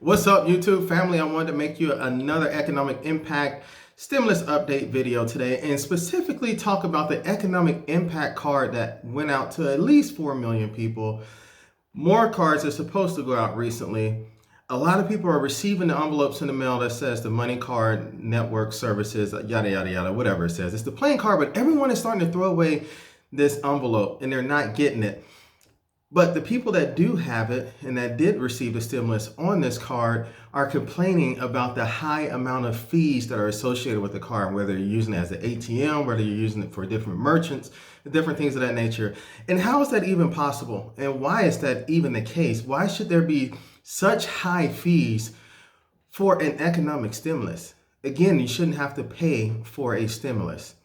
What's up, YouTube family? I wanted to make you another economic impact stimulus update video today and specifically talk about the economic impact card that went out to at least 4 million people. More cards are supposed to go out recently. A lot of people are receiving the envelopes in the mail that says the money card, network services, yada, yada, yada, whatever it says. It's the plain card, but everyone is starting to throw away this envelope and they're not getting it. But the people that do have it and that did receive the stimulus on this card are complaining about the high amount of fees that are associated with the card, whether you're using it as an ATM, whether you're using it for different merchants, different things of that nature. And how is that even possible? And why is that even the case? Why should there be such high fees for an economic stimulus? Again, you shouldn't have to pay for a stimulus.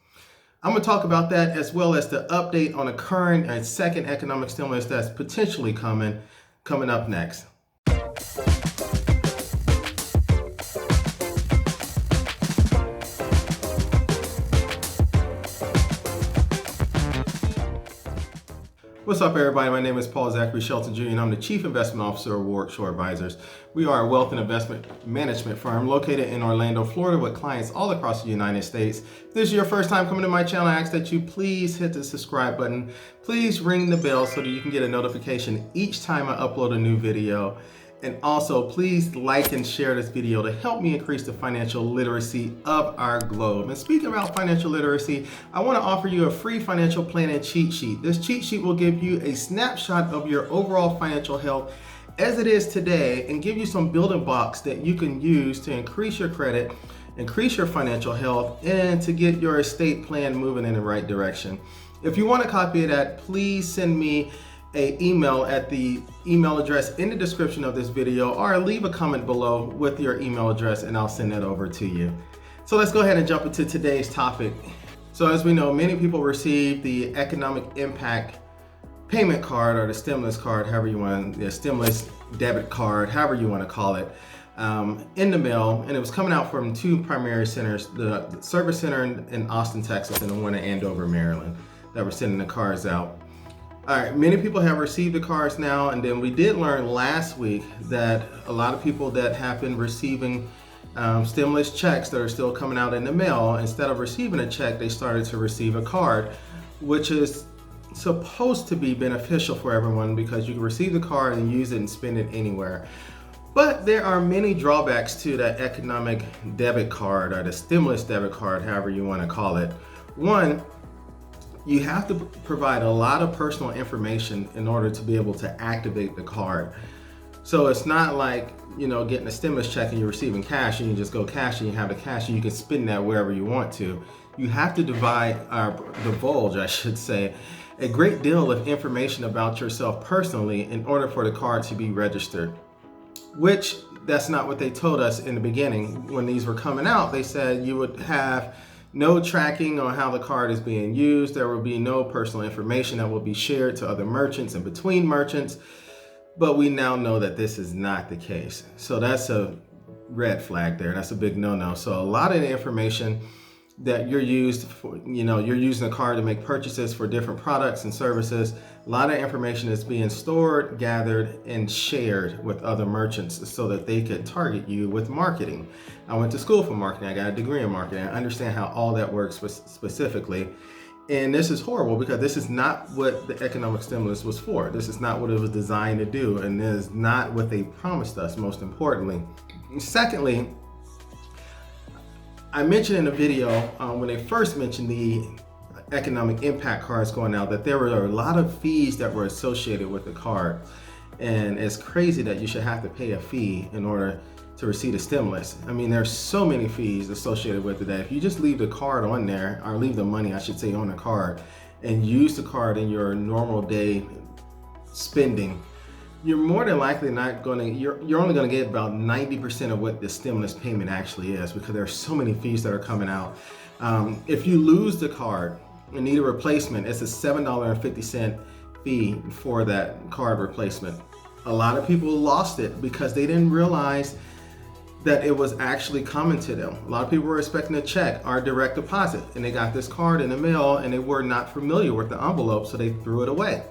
I'm going to talk about that as well as the update on a current and second economic stimulus that's potentially coming up next. What's up, everybody? My name is Paul Zachary Shelton Jr., and I'm the Chief Investment Officer of Warwick Advisors. We are a wealth and investment management firm located in Orlando, Florida, with clients all across the United States. If this is your first time coming to my channel, I ask that you please hit the subscribe button. Please ring the bell so that you can get a notification each time I upload a new video. And also, please like and share this video to help me increase the financial literacy of our globe. And speaking about financial literacy, I want to offer you a free financial planning cheat sheet. This cheat sheet will give you a snapshot of your overall financial health as it is today and give you some building blocks that you can use to increase your credit, increase your financial health, and to get your estate plan moving in the right direction. If you want a copy of that, please send me an email at the email address in the description of this video, or leave a comment below with your email address and I'll send that over to you. So let's go ahead and jump into today's topic. So as we know, many people receive the economic impact payment card or the stimulus card, however you want, the stimulus debit card, however you want to call it, in the mail, and it was coming out from two primary centers, the service center in Austin, Texas, and the one in Andover, Maryland, that were sending the cards out. All right, many people have received the cards now, and then we did learn last week that a lot of people that have been receiving stimulus checks that are still coming out in the mail, instead of receiving a check, they started to receive a card, which is supposed to be beneficial for everyone because you can receive the card and use it and spend it anywhere. But there are many drawbacks to that economic debit card or the stimulus debit card, however you want to call it. One, you have to provide a lot of personal information in order to be able to activate the card. So it's not like, you know, getting a stimulus check and you're receiving cash and you just go cash and you have the cash and you can spend that wherever you want to. You have to divulge, I should say, a great deal of information about yourself personally in order for the card to be registered, which that's not what they told us in the beginning. When these were coming out, they said you would have no tracking on how the card is being used. There will be no personal information that will be shared to other merchants and between merchants. But we now know that this is not the case. So that's a red flag there. That's a big no-no. So a lot of the information that you're used for, you're using the card to make purchases for different products and services. A lot of information is being stored, gathered, and shared with other merchants so that they could target you with marketing. I went to school for marketing. I got a degree in marketing. I understand how all that works specifically. And this is horrible because this is not what the economic stimulus was for. This is not what it was designed to do. And this is not what they promised us, most importantly. Secondly, I mentioned in a video when they first mentioned the economic impact cards going out that there were a lot of fees that were associated with the card. And it's crazy that you should have to pay a fee in order to receive a stimulus. I mean, there's so many fees associated with it that if you just leave the card on there, or leave the money, I should say, on the card and use the card in your normal day spending, you're more than likely not going to, you're only going to get about 90% of what the stimulus payment actually is because there are so many fees that are coming out. If you lose the card and need a replacement, it's a $7.50 fee for that card replacement. A lot of people lost it because they didn't realize that it was actually coming to them. A lot of people were expecting a check or direct deposit, and they got this card in the mail and they were not familiar with the envelope, so they threw it away.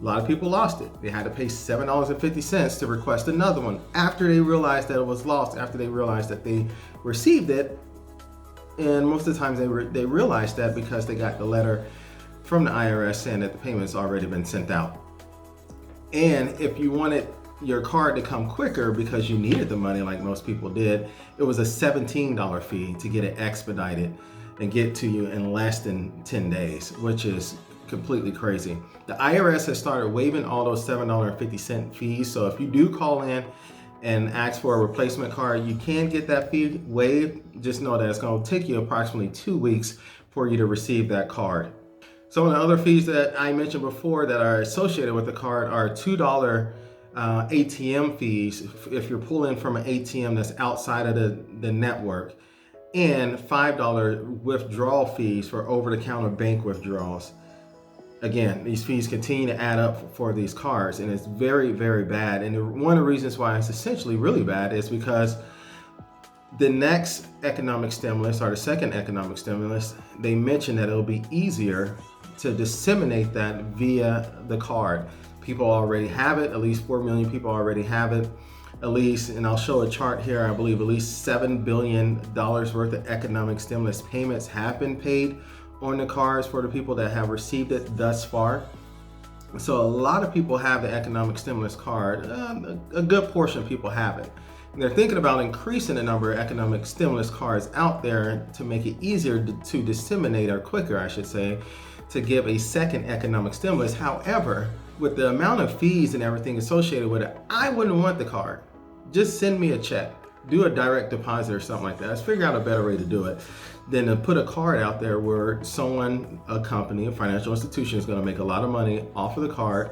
A lot of people lost it. They had to pay $7.50 to request another one after they realized that it was lost, after they realized that they received it. And most of the times they realized that because they got the letter from the IRS saying that the payment's already been sent out. And if you wanted your card to come quicker because you needed the money like most people did, it was a $17 fee to get it expedited and get to you in less than 10 days, which is completely crazy. The IRS has started waiving all those $7.50 fees. So if you do call in and ask for a replacement card, you can get that fee waived. Just know that it's going to take you approximately 2 weeks for you to receive that card. Some of the other fees that I mentioned before that are associated with the card are $2 ATM fees if you're pulling from an ATM that's outside of the network, and $5 withdrawal fees for over-the-counter bank withdrawals. Again, these fees continue to add up for these cards, and it's very, very bad. And one of the reasons why it's essentially really bad is because the next economic stimulus, or the second economic stimulus, they mentioned that it'll be easier to disseminate that via the card. People already have it. At least 4 million people already have it. At least, and I'll show a chart here, I believe at least $7 billion worth of economic stimulus payments have been paid on the cards for the people that have received it thus far. So a lot of people have the economic stimulus card. A good portion of people have it. And they're thinking about increasing the number of economic stimulus cards out there to make it easier to disseminate, or quicker, I should say, to give a second economic stimulus. However, with the amount of fees and everything associated with it, I wouldn't want the card. Just send me a check, do a direct deposit or something like that. Let's figure out a better way to do it than to put a card out there where someone, a company, a financial institution is going to make a lot of money off of the card,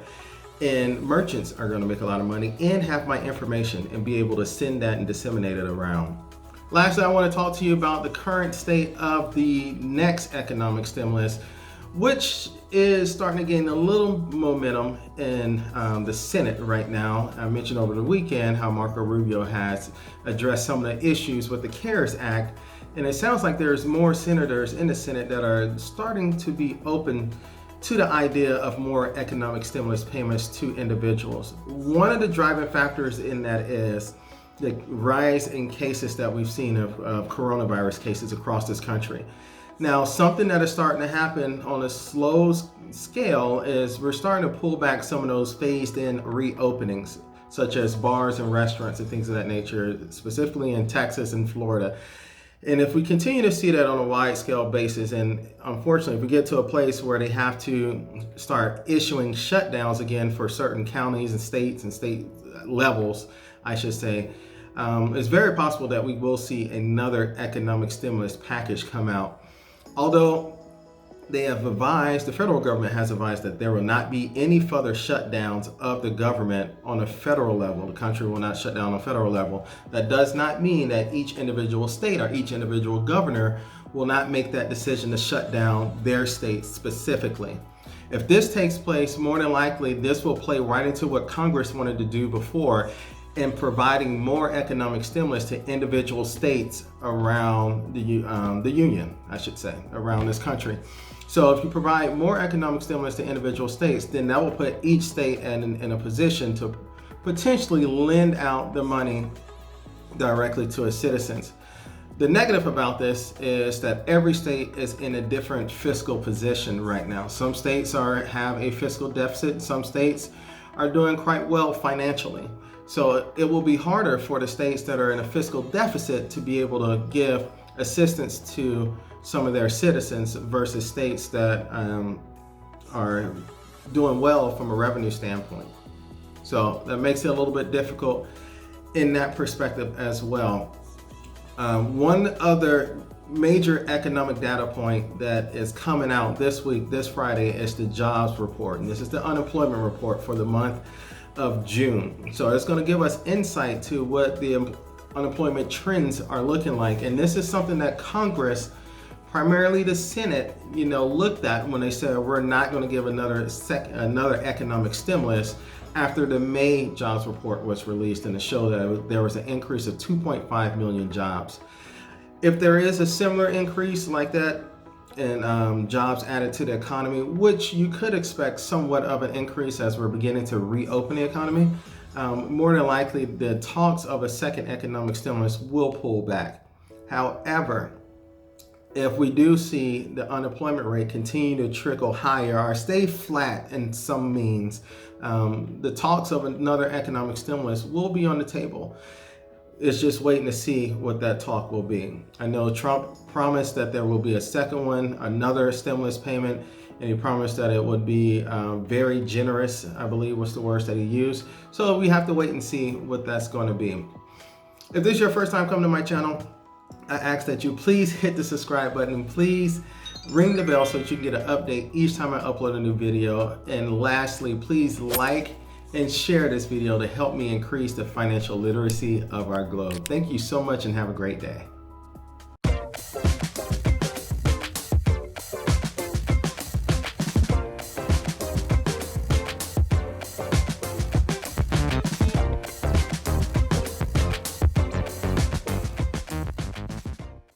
and merchants are going to make a lot of money and have my information and be able to send that and disseminate it around. Lastly, I want to talk to you about the current state of the next economic stimulus, which is starting to gain a little momentum in the Senate right now. I mentioned over the weekend how Marco Rubio has addressed some of the issues with the CARES Act, and it sounds like there's more senators in the Senate that are starting to be open to the idea of more economic stimulus payments to individuals. One of the driving factors in that is the rise in cases that we've seen of coronavirus cases across this country. Now, something that is starting to happen on a slow scale is we're starting to pull back some of those phased in reopenings, such as bars and restaurants and things of that nature, specifically in Texas and Florida. And if we continue to see that on a wide scale basis, and unfortunately, if we get to a place where they have to start issuing shutdowns again for certain counties and state levels, I should say, it's very possible that we will see another economic stimulus package come out. Although they have advised, the federal government has advised that there will not be any further shutdowns of the government on a federal level. The country will not shut down on a federal level. That does not mean that each individual state or each individual governor will not make that decision to shut down their state specifically. If this takes place, more than likely, this will play right into what Congress wanted to do before, in providing more economic stimulus to individual states around the union, I should say, around this country. So if you provide more economic stimulus to individual states, then that will put each state in a position to potentially lend out the money directly to its citizens. The negative about this is that every state is in a different fiscal position right now. Some states have a fiscal deficit. Some states are doing quite well financially. So it will be harder for the states that are in a fiscal deficit to be able to give assistance to some of their citizens versus states that are doing well from a revenue standpoint. So that makes it a little bit difficult in that perspective as well. One other major economic data point that is coming out this week, this Friday, is the jobs report. And this is the unemployment report for the month of June. So it's going to give us insight to what the unemployment trends are looking like. And this is something that Congress, primarily the Senate, looked at when they said we're not going to give another economic stimulus after the May jobs report was released, and it showed that there was an increase of 2.5 million jobs. If there is a similar increase like that and jobs added to the economy, which you could expect somewhat of an increase as we're beginning to reopen the economy. More than likely, the talks of a second economic stimulus will pull back. However, if we do see the unemployment rate continue to trickle higher or stay flat in some means, the talks of another economic stimulus will be on the table. It's just waiting to see what that talk will be. I know Trump promised that there will be a second one, another stimulus payment, and he promised that it would be very generous, I believe was the words that he used. So we have to wait and see what that's going to be. If this is your first time coming to my channel, I ask that you please hit the subscribe button and please ring the bell so that you can get an update each time I upload a new video. And lastly, please like and share this video to help me increase the financial literacy of our globe. Thank you so much and have a great day.